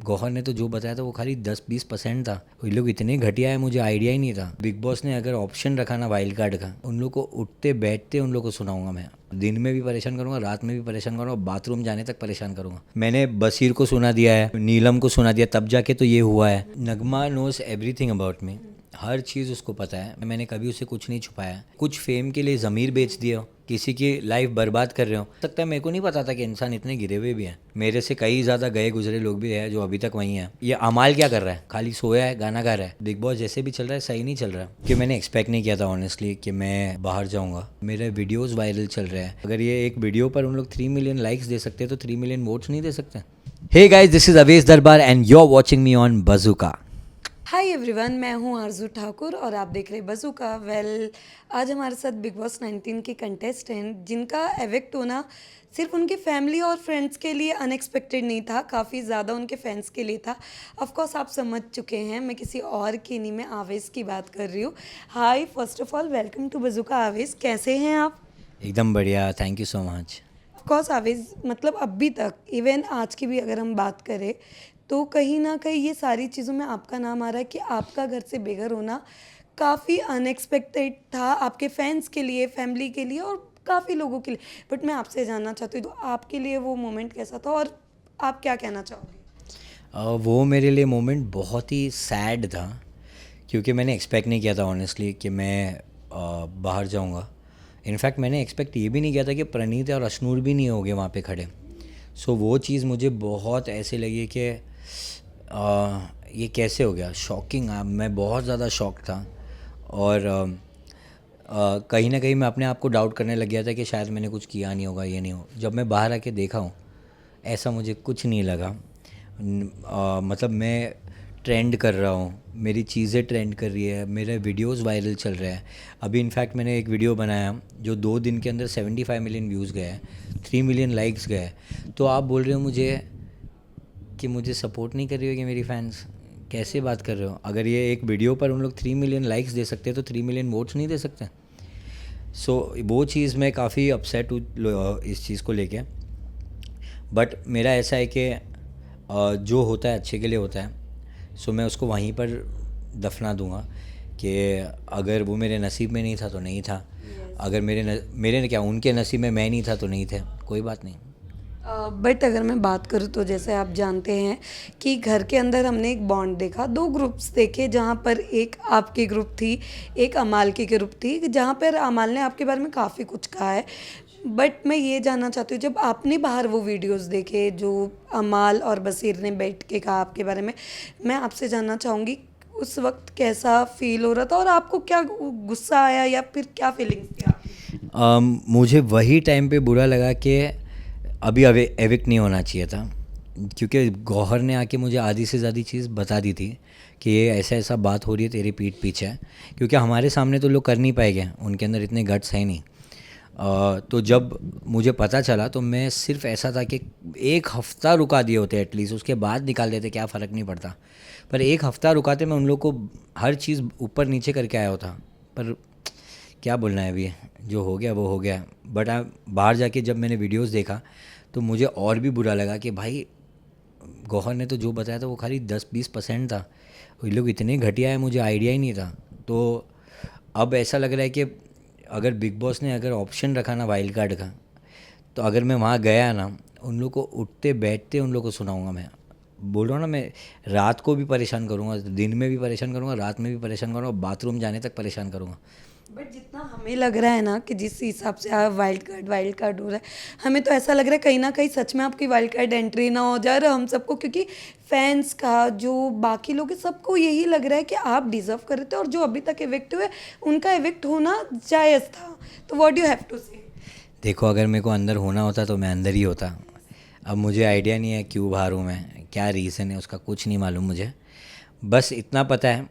गौहर ने तो जो बताया था वो खाली 10-20% था। वो लोग इतने घटिया है, मुझे आइडिया ही नहीं था। बिग बॉस ने अगर ऑप्शन रखा ना वाइल्ड कार्ड का, उन लोग को उठते बैठते उन लोग को सुनाऊंगा मैं। दिन में भी परेशान करूंगा, रात में भी परेशान करूंगा, बाथरूम जाने तक परेशान करूंगा। मैंने बसीर को सुना दिया है, नीलम को सुना दिया, तब जाके तो ये हुआ है। नगमा नोज एवरीथिंग अबाउट मी, हर चीज़ उसको पता है। मैंने कभी उसे कुछ नहीं छुपाया। कुछ फेम के लिए ज़मीर बेच दिया, किसी की लाइफ बर्बाद कर रहे हो सकता है। मेरे को नहीं पता था कि इंसान इतने गिरे हुए भी हैं। मेरे से कई ज़्यादा गए गुजरे लोग भी हैं जो अभी तक वहीं हैं। ये अमाल क्या कर रहा है? खाली सोया है, गाना गा रहा है। बिग बॉस जैसे भी चल रहा है सही नहीं चल रहा है। कि मैंने एक्सपेक्ट नहीं किया था ऑनेस्टली कि मैं बाहर जाऊँगा। मेरे वीडियोज़ वायरल चल रहे हैं। अगर ये एक वीडियो पर उन लोग 3 मिलियन लाइक्स दे सकते हैं तो 3 मिलियन वोट्स नहीं दे सकते? Hey guys, this is Avesh Darbar and you are watching me on Bazooka. Hi everyone, मैं हूं आरजू ठाकुर और आप देख रहे हैं बज़ूका। आज हमारे साथ बिग बॉस 19 के कंटेस्टेंट जिनका एविक्ट होना सिर्फ उनकी फैमिली और फ्रेंड्स के लिए अनएक्सपेक्टेड नहीं था, काफ़ी ज़्यादा उनके फैंस के लिए था। ऑफ कोर्स आप समझ चुके हैं, मैं किसी और की नहीं, मैं आवेश की बात कर रही हूँ। Hi, first of all welcome to Bazooka. Avesh, कैसे हैं आप? एकदम बढ़िया, thank you so much. Of course Avez, मतलब अभी तक इवन आज की भी अगर हम बात करें तो कहीं ना कहीं ये सारी चीज़ों में आपका नाम आ रहा है कि आपका घर से बेघर होना काफ़ी अनएक्सपेक्टेड था आपके फैंस के लिए, फैमिली के लिए और काफ़ी लोगों के लिए। बट मैं आपसे जानना चाहती हूँ, तो आपके लिए वो मोमेंट कैसा था और आप क्या कहना चाहोगे? वो मेरे लिए मोमेंट बहुत ही सैड था, क्योंकि मैंने एक्सपेक्ट नहीं किया था ऑनेस्टली कि मैं बाहर जाऊंगा। इनफैक्ट मैंने एक्सपेक्ट ये भी नहीं किया था कि प्रणीत और अशनूर भी नहीं होंगे वहाँ पे खड़े। सो वो चीज़ मुझे बहुत ऐसे लगी कि ये कैसे हो गया। शॉकिंग, मैं बहुत ज़्यादा शॉक था। और कहीं ना कहीं मैं अपने आप को डाउट करने लग गया था कि शायद मैंने कुछ किया नहीं होगा, ये नहीं हो। जब मैं बाहर आके देखा हूँ, ऐसा मुझे कुछ नहीं लगा। मतलब मैं ट्रेंड कर रहा हूँ, मेरी चीज़ें ट्रेंड कर रही है, मेरे वीडियोस वायरल चल रहे हैं। अभी इनफैक्ट मैंने एक वीडियो बनाया जो 2 दिन के अंदर 75 मिलियन व्यूज़ गए, 3 मिलियन लाइक्स गए। तो आप बोल रहे हो मुझे कि मुझे सपोर्ट नहीं कर रही होगी मेरी फैंस? कैसे बात कर रहे हो? अगर ये एक वीडियो पर उन लोग 3 मिलियन लाइक्स दे सकते हैं तो 3 मिलियन वोट्स नहीं दे सकते? सो वो चीज़ मैं काफ़ी अपसेट हूँ इस चीज़ को लेके। बट मेरा ऐसा है कि जो होता है अच्छे के लिए होता है। सो मैं उसको वहीं पर दफना दूंगा कि अगर वो मेरे नसीब में नहीं था तो नहीं था। अगर मेरे क्या उनके नसीब में मैं नहीं था तो नहीं थे, कोई बात नहीं। बट अगर मैं बात करूँ तो जैसे आप जानते हैं कि घर के अंदर हमने एक बॉन्ड देखा, दो ग्रुप्स देखे, जहाँ पर एक आपकी ग्रुप थी, एक अमाल की ग्रुप थी, जहाँ पर अमाल ने आपके बारे में काफ़ी कुछ कहा है। बट मैं ये जानना चाहती हूँ, जब आपने बाहर वो वीडियोस देखे जो अमाल और बसीर ने बैठ के कहा आपके बारे में, मैं आपसे जानना चाहूँगी उस वक्त कैसा फील हो रहा था और आपको क्या गुस्सा आया या फिर क्या फीलिंग्स थी आपकी? मुझे वही टाइम पे बुरा लगा कि अभी एविक्ट नहीं होना चाहिए था, क्योंकि गौहर ने आके मुझे आधी से ज़्यादा चीज़ बता दी थी कि ये ऐसा ऐसा बात हो रही है तेरी पीठ पीछे। क्योंकि हमारे सामने तो लोग कर नहीं पाएंगे, उनके अंदर इतने गट्स है नहीं। तो जब मुझे पता चला तो मैं सिर्फ ऐसा था कि एक हफ़्ता रुका दिए होते एटलीस्ट, उसके बाद निकाल देते, क्या फ़र्क नहीं पड़ता। पर एक हफ़्ता रुकाते, मैं उन लोग को हर चीज़ ऊपर नीचे करके आया होता। पर क्या बोलना है, अभी जो हो गया वो हो गया। बट बाहर जाके जब मैंने वीडियोस देखा तो मुझे और भी बुरा लगा कि भाई गौहर ने तो जो बताया था वो खाली 10-20% था। वो लोग इतने घटिया है, मुझे आइडिया ही नहीं था। तो अब ऐसा लग रहा है कि अगर बिग बॉस ने अगर ऑप्शन रखा ना वाइल्ड कार्ड का, तो अगर मैं वहाँ गया ना, उन लोग को उठते बैठते उन लोग को सुनाऊंगा मैं। बोल रहा हूँ ना, मैं रात को भी परेशान करूँगा, दिन में भी परेशान करूँगा, रात में भी परेशान करूँगा, बाथरूम जाने तक परेशान करूँगा। बट जितना हमें लग रहा है ना कि जिस हिसाब से आप वाइल्ड कार्ड हो रहा है, हमें तो ऐसा लग रहा है कहीं ना कहीं सच में आपकी वाइल्ड कार्ड एंट्री ना हो जाए। और हम सबको, क्योंकि फैंस का जो बाकी लोग हैं सबको यही लग रहा है कि आप डिजर्व कर रहे थे और जो अभी तक इविक्ट हुए उनका इविक्ट होना जायज़ था। तो व्हाट यू हैव टू से? देखो, अगर मेरे को अंदर होना होता तो मैं अंदर ही होता। अब मुझे आइडिया नहीं है क्यों बाहर हूँ मैं, क्या रीज़न है उसका कुछ नहीं मालूम मुझे। बस इतना पता है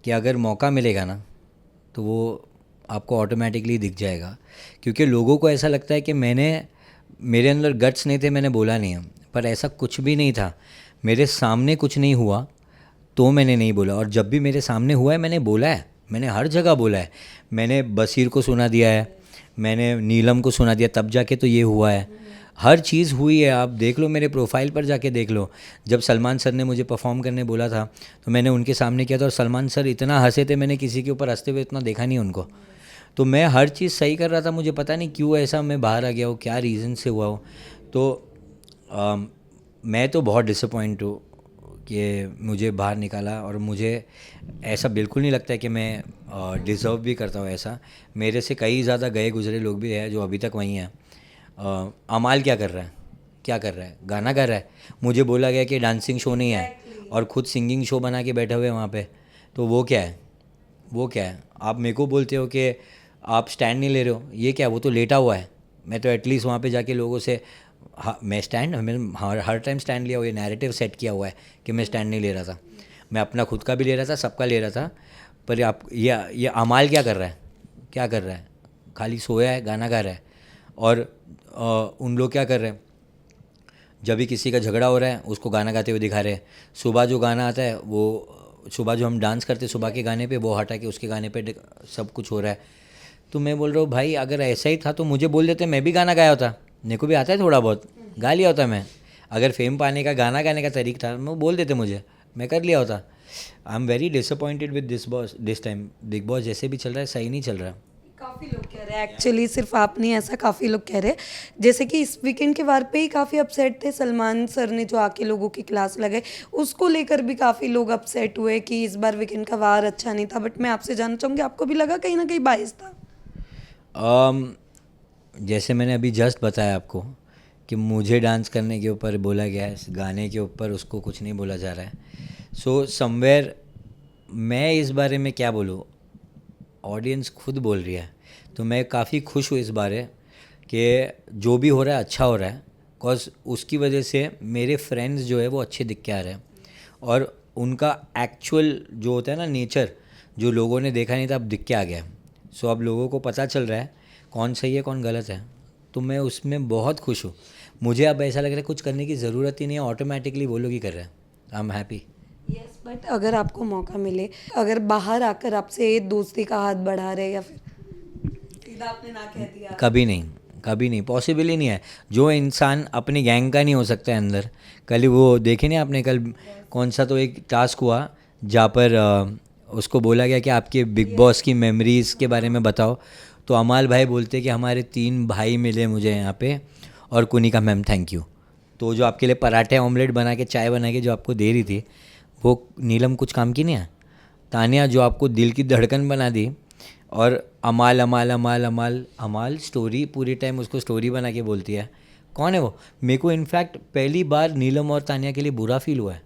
कि अगर मौका मिलेगा ना तो वो आपको ऑटोमेटिकली दिख जाएगा। क्योंकि लोगों को ऐसा लगता है कि मेरे अंदर गट्स नहीं थे, मैंने बोला नहीं है। पर ऐसा कुछ भी नहीं था। मेरे सामने कुछ नहीं हुआ तो मैंने नहीं बोला, और जब भी मेरे सामने हुआ है मैंने बोला है। मैंने हर जगह बोला है। मैंने बसीर को सुना दिया है, मैंने नीलम को सुना दिया, तब जाके तो ये हुआ है। हर चीज़ हुई है, आप देख लो मेरे प्रोफाइल पर जाके देख लो। जब सलमान सर ने मुझे परफॉर्म करने बोला था तो मैंने उनके सामने किया था, और सलमान सर इतना हंसे थे, मैंने किसी के ऊपर हंसते हुए इतना देखा नहीं उनको। तो मैं हर चीज़ सही कर रहा था, मुझे पता नहीं क्यों ऐसा मैं बाहर आ गया हूँ, क्या रीज़न से हुआ हो। तो मैं तो बहुत डिसअपॉइंट हूँ कि मुझे बाहर निकाला, और मुझे ऐसा बिल्कुल नहीं लगता है कि मैं डिज़र्व भी करता हूँ ऐसा। मेरे से कई ज़्यादा गए गुजरे लोग भी हैं जो अभी तक वहीं हैं। अमाल क्या कर रहा है, क्या कर रहा है, गाना गा रहा है। मुझे बोला गया कि डांसिंग शो नहीं है, और खुद सिंगिंग शो बना के बैठे हुए हैं वहाँ पे। तो वो क्या है, वो क्या है? आप मेरे को बोलते हो कि आप स्टैंड नहीं ले रहे हो, ये क्या है? वो तो लेटा हुआ है। मैं तो एटलीस्ट वहाँ पे जाके लोगों से, हाँ मैं स्टैंड, मैंने हर टाइम स्टैंड लिया हुआ, ये नैरेटिव सेट किया हुआ है कि मैं स्टैंड नहीं ले रहा था। मैं अपना खुद का भी ले रहा था, सबका ले रहा था। पर आप ये अमाल क्या कर रहा है, क्या कर रहा है? खाली सोया है, गाना गा रहा है। और उन लोग क्या कर रहे हैं, जब भी किसी का झगड़ा हो रहा है उसको गाना गाते हुए दिखा रहे हैं। सुबह जो गाना आता है, वो सुबह जो हम डांस करते हैं सुबह के गाने पे, वो हटा के उसके गाने पे सब कुछ हो रहा है। तो मैं बोल रहा हूँ भाई, अगर ऐसा ही था तो मुझे बोल देते, मैं भी गाना गाया होता। मेरे को भी आता है थोड़ा बहुत, गा लिया होता मैं। अगर फेम पाने का गाना गाने का तरीका था, मैं बोल देते मुझे, मैं कर लिया होता। I am very disappointed with this boss this time. Big boss जैसे भी चल रहा है सही नहीं चल रहा। काफ़ी लोग कह रहे हैं एक्चुअली, सिर्फ आप नहीं, ऐसा काफ़ी लोग कह रहे हैं। जैसे कि इस वीकेंड के वार पे ही काफ़ी अपसेट थे सलमान सर ने, जो आके लोगों की क्लास लगाई, उसको लेकर भी काफ़ी लोग अपसेट हुए कि इस बार वीकेंड का वार अच्छा नहीं था। बट मैं आपसे जानना चाहूँगी, आपको भी लगा कहीं ना कहीं बायस था? जैसे मैंने अभी जस्ट बताया आपको कि मुझे डांस करने के ऊपर बोला गया है, इस गाने के ऊपर उसको कुछ नहीं बोला जा रहा है। सो समवेयर मैं इस बारे में क्या बोलूँ, ऑडियंस खुद बोल रही है। तो मैं काफ़ी खुश हूँ इस बारे कि जो भी हो रहा है अच्छा हो रहा है। बिकॉज उसकी वजह से मेरे फ्रेंड्स जो है वो अच्छे दिख के आ रहे हैं, और उनका एक्चुअल जो होता है ना नेचर, जो लोगों ने देखा नहीं था, अब दिख के आ गया है। सो अब लोगों को पता चल रहा है कौन सही है कौन गलत है। तो मैं उसमें बहुत खुश हूँ। मुझे अब ऐसा लग रहा है कुछ करने की ज़रूरत ही नहीं है, ऑटोमेटिकली वो लोग ही कर रहे हैं। I am happy. Yes, but अगर आपको मौका मिले, अगर बाहर आकर आपसे दोस्ती का हाथ बढ़ा रहे, या फिर सीधा आपने ना कह दिया? कभी नहीं, कभी नहीं, पॉसिबल ही नहीं है। जो इंसान अपनी गैंग का नहीं हो सकता है अंदर, कल ही वो देखे नहीं आपने, कल कौन सा तो एक टास्क हुआ जहाँ पर उसको बोला गया कि आपके बिग बॉस की मेमोरीज़ के बारे में बताओ। तो अमाल भाई बोलते कि हमारे 3 भाई मिले मुझे यहाँ पे, और कुनिका मैम थैंक यू। तो जो आपके लिए पराठे ऑमलेट बना के, चाय बना के जो आपको दे रही थी, वो नीलम कुछ काम की नहीं है। तानिया जो आपको दिल की धड़कन बना दी, और अमाल अमाल अमाल अमाल अमाल स्टोरी पूरी टाइम उसको स्टोरी बना के बोलती है। कौन है वो? मेरे को इनफैक्ट पहली बार नीलम और तानिया के लिए बुरा फील हुआ है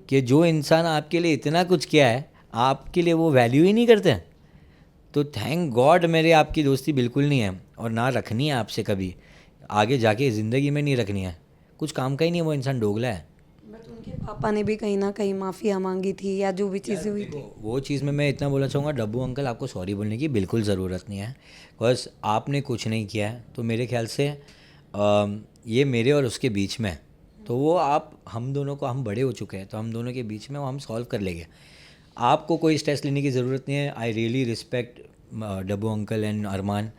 कि जो इंसान आपके लिए इतना कुछ किया है, आपके लिए वो वैल्यू ही नहीं करते हैं। तो थैंक गॉड मेरे आपकी दोस्ती बिल्कुल नहीं है, और ना रखनी है आपसे कभी आगे जाके ज़िंदगी में नहीं रखनी है। कुछ काम का ही नहीं है, वो इंसान दोगला है। बट उनके पापा ने भी कहीं ना कहीं माफ़िया मांगी थी, या जो भी चीज़ें हुई थी। वो चीज़ में मैं इतना बोलना चाहूँगा, डब्बू अंकल आपको सॉरी बोलने की बिल्कुल ज़रूरत नहीं है। बस आपने कुछ नहीं किया है, तो मेरे ख्याल से ये मेरे और उसके बीच में है। तो वो आप हम दोनों को, हम बड़े हो चुके हैं, तो हम दोनों के बीच में वो हम सॉल्व कर लेंगे। आपको कोई स्ट्रेस लेने की ज़रूरत नहीं है। I really respect Dabboo uncle and Armaan,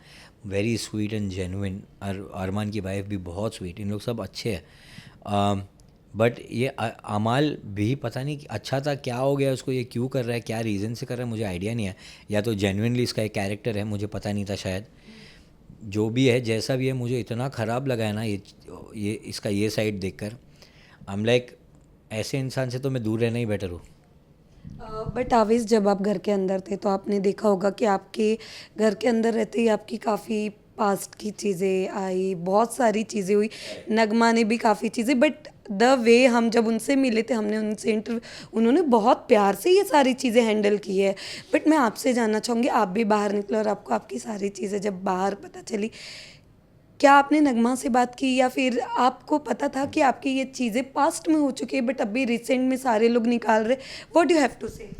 very sweet and genuine. Armaan की वाइफ भी बहुत स्वीट, इन लोग सब अच्छे हैं। बट ये अमाल भी पता नहीं अच्छा था, क्या हो गया उसको, ये क्यों कर रहा है, क्या रीज़न से कर रहा है, मुझे आइडिया नहीं है। या तो जेन्युइनली इसका एक कैरेक्टर है, मुझे पता नहीं था शायद। जो भी है, जैसा भी है, मुझे इतना ख़राब लगा है ना ये इसका ये साइड देखकर। आई एम लाइक, ऐसे इंसान से तो मैं दूर रहना ही बेटर हूँ। बट आवेश, जब आप घर के अंदर थे तो आपने देखा होगा कि आपके घर के अंदर रहते ही आपकी काफ़ी पास्ट की चीज़ें आई, बहुत सारी चीज़ें हुई। नगमा ने भी काफ़ी चीज़ें, बट द वे हम जब उनसे मिले थे, हमने उनसे इंटरव्यू, उन्होंने बहुत प्यार से ये सारी चीज़ें हैंडल की है। बट मैं आपसे जानना चाहूँगी, आप भी बाहर निकले और आपको आपकी सारी चीज़ें जब बाहर पता चली, क्या आपने नगमा से बात की, या फिर आपको पता था कि आपकी ये चीज़ें पास्ट में हो चुकी है बट अभी रिसेंट में सारे लोग निकाल रहे? व्हाट यू हैव टू से?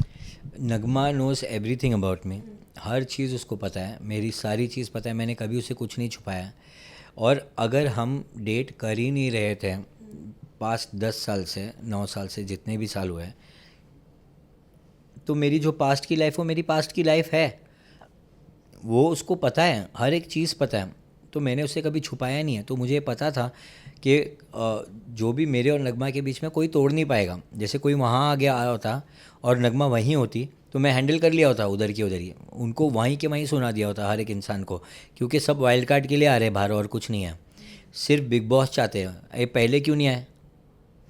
नगमा नोज़ एवरीथिंग अबाउट मी। हर चीज़ उसको पता है, मेरी सारी चीज़ पता है, मैंने कभी उसे कुछ नहीं छुपाया। और अगर हम डेट कर ही नहीं रहे थे पास्ट 10 साल से, 9 साल से, जितने भी साल हुए, तो मेरी जो पास्ट की लाइफ, वो मेरी पास्ट की लाइफ है, वो उसको पता है, हर एक चीज़ पता है। तो मैंने उससे कभी छुपाया नहीं है। तो मुझे पता था कि जो भी मेरे और नगमा के बीच में कोई तोड़ नहीं पाएगा। जैसे कोई वहाँ आ गया आया होता और नगमा वहीं होती तो मैं हैंडल कर लिया होता उधर की उधर ही, उनको वहीं के वहीं सुना दिया होता हर एक इंसान को, क्योंकि सब वाइल्ड कार्ड के लिए आ रहे हैं बाहर और कुछ नहीं है। सिर्फ बिग बॉस चाहते हैं। अरे पहले क्यों नहीं आए,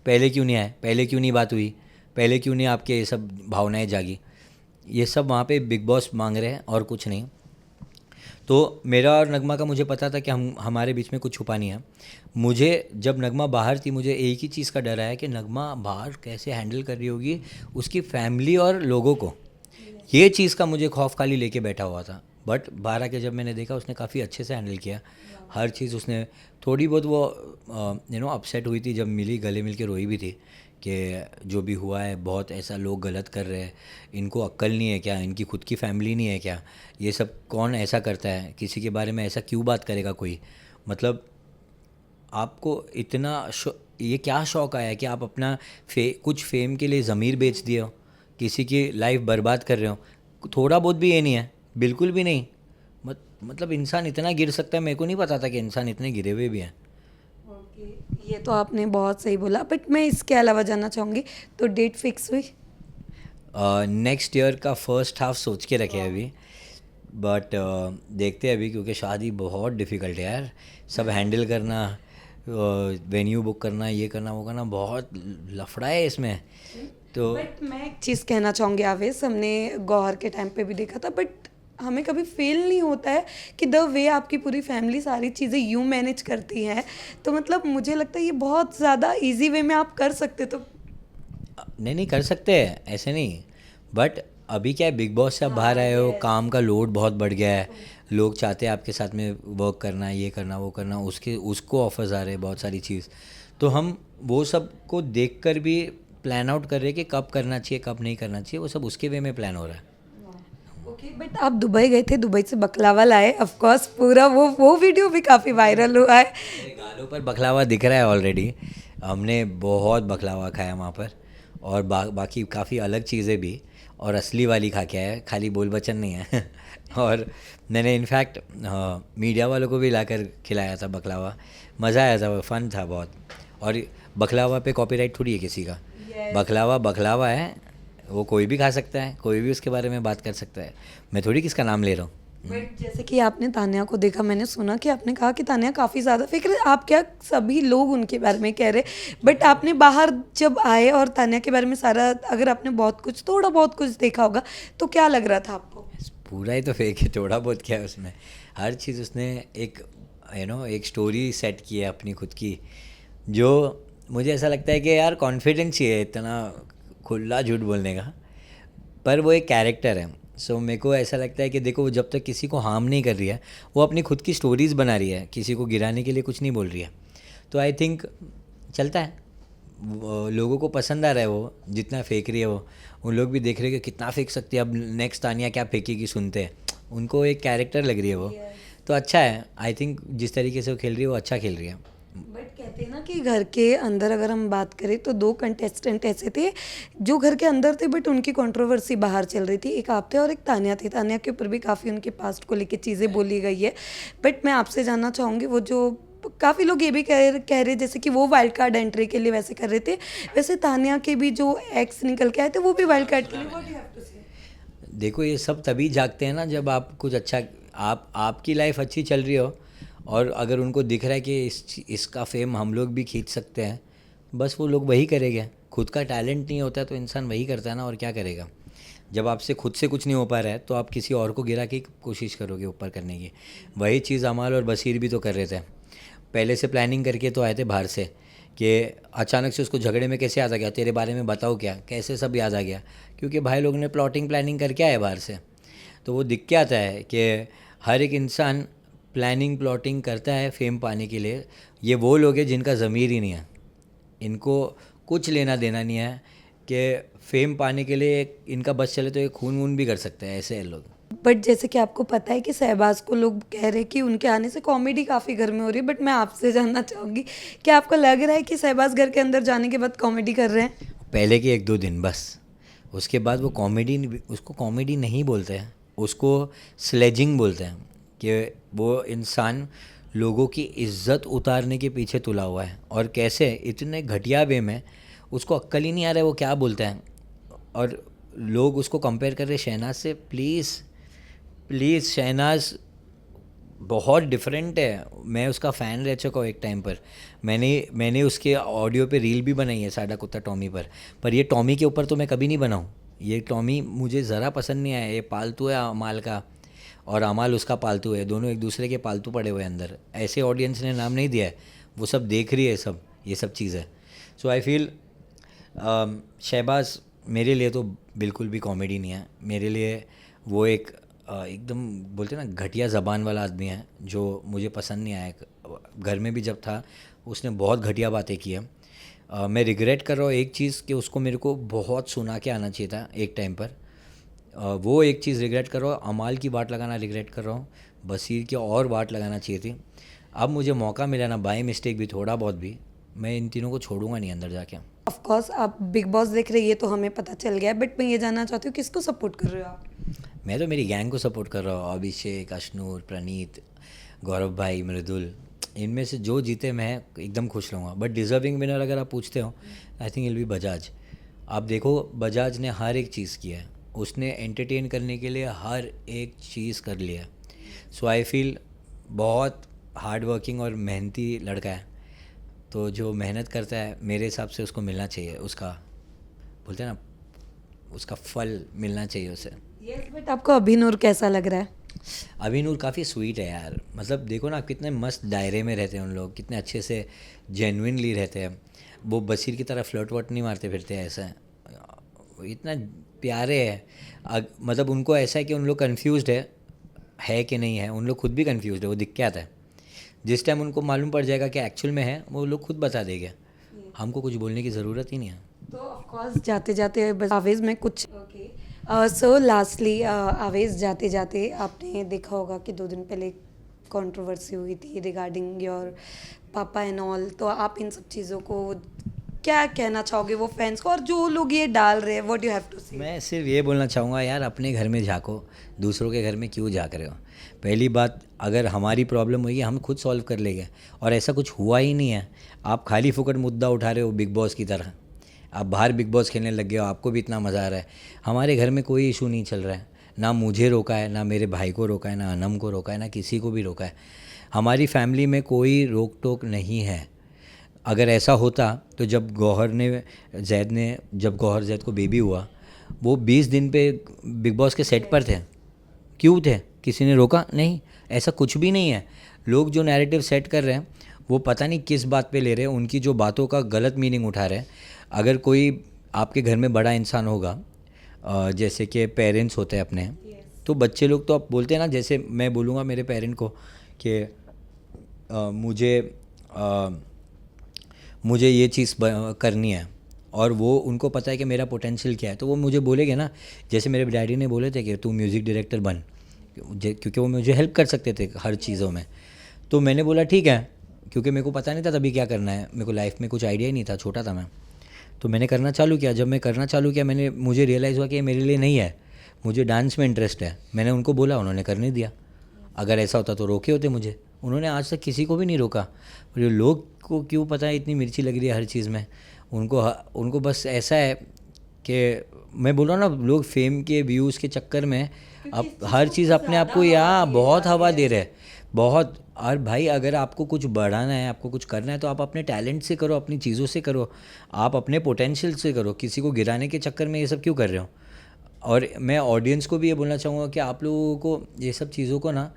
पहले क्यों नहीं आए, पहले क्यों नहीं बात हुई, पहले क्यों नहीं आपके ये सब भावनाएं जागी, ये सब वहाँ पे बिग बॉस मांग रहे हैं और कुछ नहीं। तो मेरा और नगमा का मुझे पता था कि हम हमारे बीच में कुछ छुपा नहीं है। मुझे जब नगमा बाहर थी मुझे एक ही चीज़ का डर आया कि नगमा बाहर कैसे हैंडल कर रही होगी उसकी फैमिली और लोगों को, ये चीज़ का मुझे खौफ खाली लेके बैठा हुआ था। बट बाहर आके जब मैंने देखा उसने काफ़ी अच्छे से हैंडल किया हर चीज़। उसने थोड़ी बहुत वो अपसेट हुई थी जब मिली, गले मिल के रोई भी थी कि जो भी हुआ है बहुत ऐसा लोग गलत कर रहे हैं, इनको अक्ल नहीं है क्या, इनकी खुद की फैमिली नहीं है क्या, ये सब कौन ऐसा करता है, किसी के बारे में ऐसा क्यों बात करेगा कोई, मतलब आपको इतना ये क्या शौक़ आया कि आप अपना कुछ फेम के लिए ज़मीर बेच दिए हो, किसी की लाइफ बर्बाद कर रहे हो। थोड़ा बहुत भी ये नहीं है, बिल्कुल भी नहीं। मतलब इंसान इतना गिर सकता है, मेरे को नहीं पता था कि इंसान इतने गिरे हुए भी हैं। ओके, ये तो आपने बहुत सही बोला। बट मैं इसके अलावा जानना चाहूँगी, तो डेट फिक्स हुई? नेक्स्ट ईयर का फर्स्ट हाफ सोच के रखे हैं अभी, बट देखते हैं अभी, क्योंकि शादी बहुत डिफ़िकल्ट है यार। सब हैंडल करना, वेन्यू बुक करना, ये करना वो करना, बहुत लफड़ा है इसमें। तो बट मैं एक चीज़ कहना चाहूँगी आवेश, हमने गौहर के टाइम पे भी देखा था, बट हमें कभी फील नहीं होता है कि द वे आपकी पूरी फैमिली सारी चीज़ें यूँ मैनेज करती है। तो मतलब मुझे लगता है ये बहुत ज़्यादा इजी वे में आप कर सकते। तो नहीं नहीं कर सकते हैं, ऐसे नहीं। बट अभी क्या है, बिग बॉस से आप बाहर आए हो, काम का लोड बहुत बढ़ गया है, लोग चाहते हैं आपके साथ में वर्क करना, ये करना वो करना, उसको ऑफर्स आ रहे हैं बहुत सारी चीज़। तो हम वो सब को देख कर भी प्लान आउट कर रहे हैं कि कब करना चाहिए कब नहीं करना चाहिए, वो सब उसके वे में प्लान हो रहा है। ओके, बट आप दुबई गए थे, दुबई से बकलावा लाए, ऑफ कोर्स पूरा वो वीडियो भी काफ़ी वायरल हुआ है। मेरे गालों पर बकलावा दिख रहा है ऑलरेडी। हमने बहुत बकलावा खाया वहाँ पर, और बाकी काफ़ी अलग चीज़ें भी, और असली वाली खा के आया, खाली बोल बचन नहीं है। और मैंने इनफैक्ट मीडिया वालों को भी लाकर खिलाया था बकलावा, मज़ा आया था, वो फ़न था बहुत। और बकलावा पे कॉपीराइट थोड़ी है किसी का, बकलावा बकलावा है, वो कोई भी खा सकता है, कोई भी उसके बारे में बात कर सकता है, मैं थोड़ी किसका नाम ले रहा हूँ। बट जैसे कि आपने तान्या को देखा, मैंने सुना कि आपने कहा कि तान्या काफ़ी ज़्यादा फिक्र, आप क्या सभी लोग उनके बारे में कह रहे, बट आपने बाहर जब आए और तान्या के बारे में सारा, अगर आपने बहुत कुछ थोड़ा बहुत कुछ देखा होगा, तो क्या लग रहा था आपको? पूरा ही तो फेक है, थोड़ा बहुत क्या है उसमें, हर चीज़ उसने एक एक स्टोरी सेट की है अपनी खुद की, जो मुझे ऐसा लगता है कि यार कॉन्फिडेंस ही है इतना खुला झूठ बोलने का, पर वो एक कैरेक्टर है। सो मेरे को ऐसा लगता है कि देखो, वो जब तक किसी को हार्म नहीं कर रही है, वो अपनी खुद की स्टोरीज़ बना रही है, किसी को गिराने के लिए कुछ नहीं बोल रही है, तो आई थिंक चलता है। लोगों को पसंद आ रहा है वो जितना फेंक रही है, वो उन लोग भी देख रहे हैं कि कितना फेंक सकती है, अब नेक्स्ट तानिया क्या फेंकेगी सुनते हैं, उनको एक कैरेक्टर लग रही है वो। तो अच्छा है, आई थिंक जिस तरीके से वो खेल रही है वो अच्छा खेल रही है। बट कहते हैं ना कि घर के अंदर अगर हम बात करें तो दो कंटेस्टेंट ऐसे थे जो घर के अंदर थे, बट उनकी कंट्रोवर्सी बाहर चल रही थी। एक आप थे और एक तान्या थी। तान्या के ऊपर भी काफ़ी उनके पास्ट को लेके चीज़ें बोली गई है। बट मैं आपसे जानना चाहूँगी, वो जो काफ़ी लोग ये भी कह रहे जैसे कि वो वाइल्ड कार्ड एंट्री के लिए वैसे कर रहे थे, वैसे तान्या के भी जो एक्स निकल के आए थे वो भी वाइल्ड कार्ड के लिए। व्हाट यू हैव टू से? देखो, ये सब तभी जागते हैं ना जब आप कुछ अच्छा, आपकी लाइफ अच्छी चल रही हो, और अगर उनको दिख रहा है कि इसका फेम हम लोग भी खींच सकते हैं, बस वो लोग वही करेंगे। खुद का टैलेंट नहीं होता तो इंसान वही करता है ना, और क्या करेगा। जब आपसे खुद से कुछ नहीं हो पा रहा है तो आप किसी और को गिरा के कोशिश करोगे ऊपर करने की। वही चीज़ अमाल और बसीर भी तो कर रहे थे, पहले से प्लानिंग करके तो आए थे बाहर से, कि अचानक से उसको झगड़े में कैसे याद आ गया, तेरे बारे में बताओ क्या, कैसे सब याद आ गया, क्योंकि भाई लोग ने प्लॉटिंग प्लानिंग करके आए बाहर से। तो वो दिख के आता है कि हर एक इंसान प्लानिंग प्लॉटिंग करता है फेम पाने के लिए। ये वो लोग हैं जिनका ज़मीर ही नहीं है, इनको कुछ लेना देना नहीं है कि फेम पाने के लिए इनका बस चले तो ये खून वून भी कर सकते हैं, ऐसे हैं लोग। बट जैसे कि आपको पता है कि शहबाज को लोग कह रहे हैं कि उनके आने से कॉमेडी काफ़ी घर में हो रही है, बट मैं आपसे जानना चाहूँगी कि आपको लग रहा है कि शहबाज घर के अंदर जाने के बाद कॉमेडी कर रहे हैं? पहले के 1-2 दिन बस, उसके बाद वो कॉमेडी, उसको कॉमेडी नहीं बोलते हैं, उसको स्लेजिंग बोलते हैं, कि वो इंसान लोगों की इज्जत उतारने के पीछे तुला हुआ है, और कैसे इतने घटिया वे में उसको अक्ल ही नहीं आ रहा है वो क्या बोलता है। और लोग उसको कंपेयर कर रहे शहनाज से। प्लीज़ प्लीज़, शहनाज बहुत डिफरेंट है। मैं उसका फ़ैन रह चुका हूँ एक टाइम पर। मैंने उसके ऑडियो पे रील भी बनाई है साडा कुत्ता टॉमी पर ये टॉमी के ऊपर तो मैं कभी नहीं बनाऊँ। ये टॉमी मुझे ज़रा पसंद नहीं आया। ये पालतू है अमाल का, और अमाल उसका पालतू है, दोनों एक दूसरे के पालतू पड़े हुए हैं अंदर। ऐसे ऑडियंस ने नाम नहीं दिया है, वो सब देख रही है सब ये सब चीज़ें। सो आई फील शहबाज मेरे लिए तो बिल्कुल भी कॉमेडी नहीं है। मेरे लिए वो एक एकदम बोलते हैं ना घटिया ज़बान वाला आदमी है, जो मुझे पसंद नहीं आया। घर में भी जब था उसने बहुत घटिया बातें की है। मैं रिग्रेट कर रहा हूँ एक चीज़ कि उसको मेरे को बहुत सुना के आना चाहिए था एक टाइम पर। वो एक चीज़ रिग्रेट कर रहा हूँ। अमाल की बात लगाना रिग्रेट कर रहा हूँ। बसीर की और बात लगाना चाहिए थी। अब मुझे मौका मिला ना, बाय मिस्टेक भी थोड़ा बहुत भी, मैं इन तीनों को छोड़ूंगा नहीं अंदर जाके। ऑफ कोर्स आप बिग बॉस देख रहे हैं, ये तो हमें पता चल गया, बट मैं ये जानना चाहती हूँ किसको सपोर्ट कर रहे हो आप? मैं तो मेरी गैंग को सपोर्ट कर रहा हूँ। अभिषेक, अश्नूर, प्रणीत, गौरव भाई, मृदुल, इनमें से जो जीते मैं एकदम खुश रहूँगा। बट डिज़र्विंग विनर अगर आप पूछते हो, I think I'll be Bajaj. आप देखो बजाज ने हर एक चीज़ किया है, उसने एंटरटेन करने के लिए हर एक चीज़ कर लिया। सो आई फील बहुत हार्ड वर्किंग और मेहनती लड़का है। तो जो मेहनत करता है मेरे हिसाब से उसको मिलना चाहिए, उसका बोलते हैं ना, उसका फल मिलना चाहिए उसे। यस, बट आपको अभिनूर कैसा लग रहा है? अभिनूर काफ़ी स्वीट है यार। मतलब देखो ना कितने मस्त दायरे में रहते हैं उन लोग, कितने अच्छे से जेन्युइनली रहते हैं। वो बशीर की तरह फ्लर्ट वर्ट नहीं मारते फिरते हैं ऐसा। इतना प्यारे है। मतलब उनको ऐसा है कि उन लोग कन्फ्यूज़ड है कि नहीं है। उन लोग खुद भी कन्फ्यूज़ड है, वो दिख के आता है। जिस टाइम उनको मालूम पड़ जाएगा कि एक्चुअल में है, वो लोग खुद बता देंगे। हमको कुछ बोलने की ज़रूरत ही नहीं है। तो ऑफ कोर्स जाते जाते बस आवेज़ में कुछ सो लास्टली आवेज़ जाते जाते आपने देखा होगा कि 2 दिन पहले कंट्रोवर्सी हुई थी रिगार्डिंग योर पापा एंड ऑल, तो आप इन सब चीज़ों को क्या कहना चाहोगे वो फैंस को, और जो लोग ये डाल रहे हैं, व्हाट यू हैव टू से? मैं सिर्फ ये बोलना चाहूँगा यार, अपने घर में झाँको, दूसरों के घर में क्यों झाँक रहे हो। पहली बात, अगर हमारी प्रॉब्लम हुई है हम खुद सॉल्व कर लेंगे, और ऐसा कुछ हुआ ही नहीं है। आप खाली फुकट मुद्दा उठा रहे हो बिग बॉस की तरह। आप बाहर बिग बॉस खेलने लग गए हो, आपको भी इतना मज़ा आ रहा है। हमारे घर में कोई इशू नहीं चल रहा है, ना मुझे रोका है, ना मेरे भाई को रोका है, ना अनम को रोका है, ना किसी को भी रोका है। हमारी फैमिली में कोई रोक टोक नहीं है। अगर ऐसा होता तो जब गौहर जैद को बेबी हुआ, वो 20 दिन पे बिग बॉस के सेट पर थे। क्यों थे? किसी ने रोका नहीं। ऐसा कुछ भी नहीं है। लोग जो नैरेटिव सेट कर रहे हैं वो पता नहीं किस बात पे ले रहे हैं, उनकी जो बातों का गलत मीनिंग उठा रहे हैं। अगर कोई आपके घर में बड़ा इंसान होगा, जैसे कि पेरेंट्स होते हैं अपने, तो बच्चे लोग तो आप बोलते हैं ना, जैसे मैं बोलूँगा मेरे पेरेंट को कि मुझे ये चीज़ करनी है, और वो उनको पता है कि मेरा पोटेंशियल क्या है, तो वो मुझे बोलेंगे ना। जैसे मेरे डैडी ने बोले थे कि तू म्यूज़िक डायरेक्टर बन, क्योंकि वो मुझे हेल्प कर सकते थे हर चीज़ों में। तो मैंने बोला ठीक है, क्योंकि मेरे को पता नहीं था तभी क्या करना है। मेरे को लाइफ में कुछ आइडिया ही नहीं था, छोटा था मैं। तो मैंने करना चालू किया। जब मैं करना चालू किया, मुझे रियलाइज़ हुआ कि ये मेरे लिए नहीं है। मुझे डांस में इंटरेस्ट है। मैंने उनको बोला, उन्होंने करने दिया। अगर ऐसा होता तो रोके होते मुझे। उन्होंने आज तक किसी को भी नहीं रोका। और ये लोग को क्यों पता है इतनी मिर्ची लग रही है हर चीज़ में। उनको बस ऐसा है कि मैं बोल रहा हूँ ना, लोग फेम के व्यूज़ के चक्कर में अब हर चीज़ अपने आप को यहाँ बहुत हवा दे रहे हैं, बहुत। और भाई अगर आपको कुछ बढ़ाना है, आपको कुछ करना है, तो आप अपने टैलेंट से करो, अपनी चीज़ों से करो, आप अपने पोटेंशियल से करो। किसी को गिराने के चक्कर में ये सब क्यों कर रहे हो। और मैं ऑडियंस को भी ये बोलना चाहूँगा कि आप लोगों को ये सब चीज़ों को ना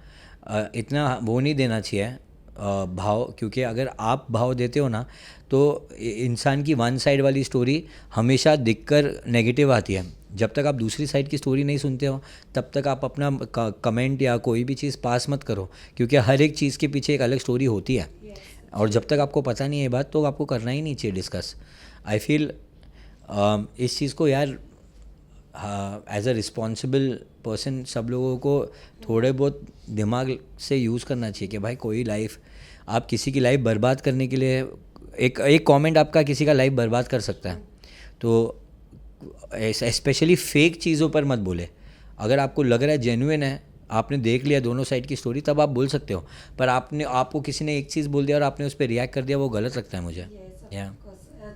इतना वो नहीं देना चाहिए भाव, क्योंकि अगर आप भाव देते हो ना, तो इंसान की वन साइड वाली स्टोरी हमेशा दिखकर नेगेटिव आती है। जब तक आप दूसरी साइड की स्टोरी नहीं सुनते हो, तब तक आप अपना कमेंट या कोई भी चीज़ पास मत करो, क्योंकि हर एक चीज़ के पीछे एक अलग स्टोरी होती है। और जब तक आपको पता नहीं है ये बात, तो आपको करना ही नहीं चाहिए डिस्कस। आई फील इस चीज़ को यार एज अ रिस्पॉन्सिबल पर्सन सब लोगों को थोड़े बहुत दिमाग से यूज़ करना चाहिए कि भाई कोई लाइफ, आप किसी की लाइफ बर्बाद करने के लिए एक कमेंट आपका किसी का लाइफ बर्बाद कर सकता है। तो स्पेशली फेक चीज़ों पर मत बोले। अगर आपको लग रहा है जेन्युइन है, आपने देख लिया दोनों साइड की स्टोरी, तब आप बोल सकते हो। पर आपको किसी ने एक चीज़ बोल दिया और आपने उस पर रिएक्ट कर दिया, वो गलत लगता है मुझे। या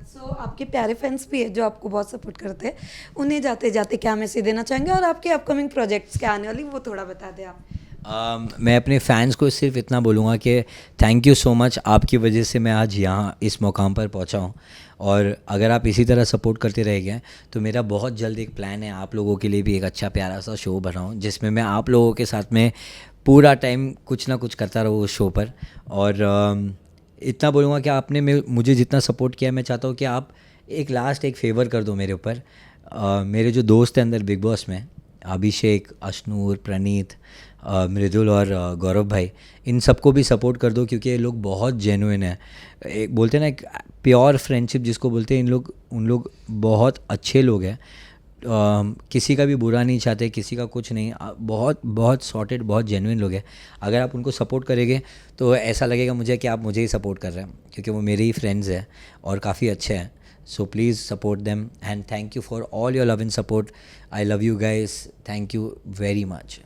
सो आपके प्यारे फैंस भी है जो आपको बहुत सपोर्ट करते हैं, उन्हें जाते जाते क्या मैसेज देना चाहेंगे, और आपके अपकमिंग प्रोजेक्ट्स क्या आने वाली वो थोड़ा बता दें आप। मैं अपने फैंस को सिर्फ इतना बोलूँगा कि थैंक यू सो मच, आपकी वजह से मैं आज यहाँ इस मुकाम पर पहुँचा हूँ। और अगर आप इसी तरह सपोर्ट करते रह गए तो मेरा बहुत जल्द एक प्लान है आप लोगों के लिए भी एक अच्छा प्यारा सा शो बनाऊँ, जिसमें मैं आप लोगों के साथ में पूरा टाइम कुछ ना कुछ करता रहूँ उस शो पर। और इतना बोलूँगा कि आपने मुझे जितना सपोर्ट किया, मैं चाहता हूँ कि आप एक फेवर कर दो मेरे ऊपर। मेरे जो दोस्त हैं अंदर बिग बॉस में, अभिषेक, अश्नूर, प्रणीत, मृदुल और गौरव भाई, इन सबको भी सपोर्ट कर दो, क्योंकि ये लोग बहुत जेन्युइन है। एक बोलते हैं ना, एक प्योर फ्रेंडशिप जिसको बोलते हैं, उन लोग बहुत अच्छे लोग हैं। किसी का भी बुरा नहीं चाहते, किसी का कुछ नहीं, बहुत बहुत सॉर्टेड, बहुत जेन्युइन लोग हैं। अगर आप उनको सपोर्ट करेंगे तो ऐसा लगेगा मुझे कि आप मुझे ही सपोर्ट कर रहे हैं, क्योंकि वो मेरे ही फ्रेंड्स हैं और काफ़ी अच्छे हैं। So please support them and thank you for all your love and support. I love you guys. Thank you very much.